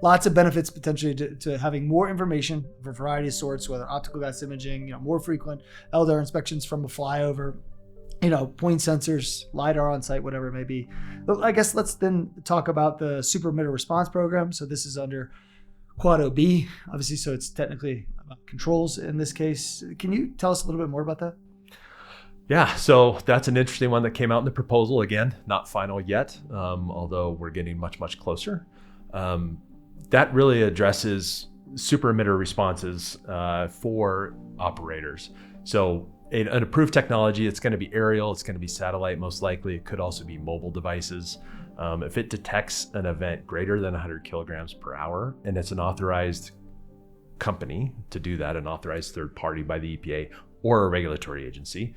lots of benefits potentially to having more information of a variety of sorts, whether optical gas imaging, more frequent LDAR inspections from a flyover, point sensors, LiDAR on site, whatever it may be. But I guess let's then talk about the Super Emitter Response Program. So this is under Quad OB, obviously, so it's technically about controls in this case. Can you tell us a little bit more about that? Yeah, so that's an interesting one that came out in the proposal. Again, not final yet, although we're getting much, much closer. That really addresses super emitter responses for operators. So an approved technology, it's going to be aerial, it's going to be satellite most likely. It could also be mobile devices. If it detects an event greater than 100 kilograms per hour, and it's an authorized company to do that, an authorized third party by the EPA or a regulatory agency,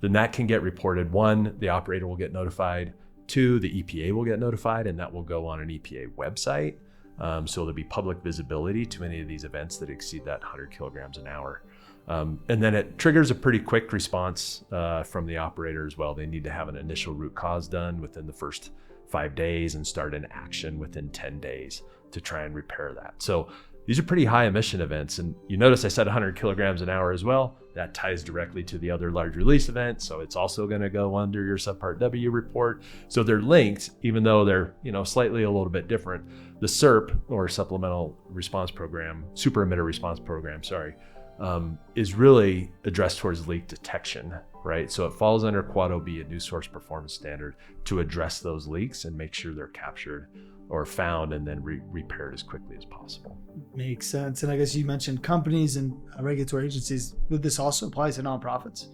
then that can get reported. One, the operator will get notified. Two, the EPA will get notified, and that will go on an EPA website. So there'll be public visibility to any of these events that exceed that 100 kilograms an hour. And then it triggers a pretty quick response from the operator as well. They need to have an initial root cause done within the first 5 days and start an action within 10 days to try and repair that. So these are pretty high emission events. And you notice I said 100 kilograms an hour as well. That ties directly to the other large release event. So it's also going to go under your Subpart W report. So they're linked, even though they're slightly a little bit different. The SERP, or Supplemental Response Program, Super Emitter Response Program, is really addressed towards leak detection, right? So it falls under Quad OB, a new source performance standard, to address those leaks and make sure they're captured or found and then repaired as quickly as possible. Makes sense. And I guess you mentioned companies and regulatory agencies. Would this also apply to nonprofits?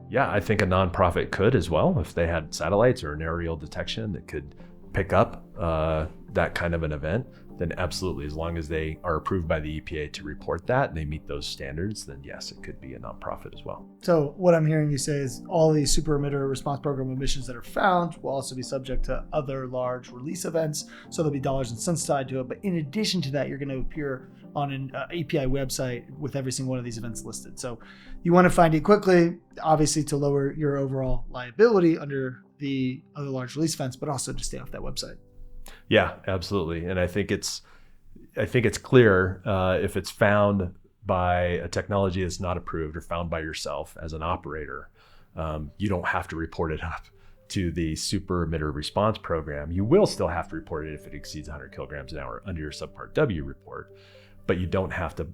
Yeah, I think a nonprofit could as well. If they had satellites or an aerial detection that could pick up that kind of an event, then absolutely, as long as they are approved by the EPA to report that and they meet those standards, then yes, it could be a nonprofit as well. So what I'm hearing you say is all these Super Emitter Response Program emissions that are found will also be subject to other large release events. So there'll be dollars and cents tied to it. But in addition to that, you're going to appear on an API website with every single one of these events listed. So you want to find it quickly, obviously to lower your overall liability under the other large release events, but also to stay off that website. Yeah, absolutely. And I think it's clear if it's found by a technology that's not approved or found by yourself as an operator, you don't have to report it up to the Super Emitter Response Program. You will still have to report it if it exceeds 100 kilograms an hour under your Subpart W report, but you don't have to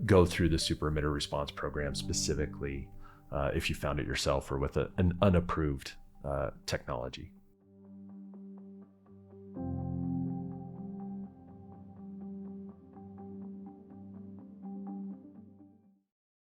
go through the Super Emitter Response Program specifically if you found it yourself or with an unapproved technology.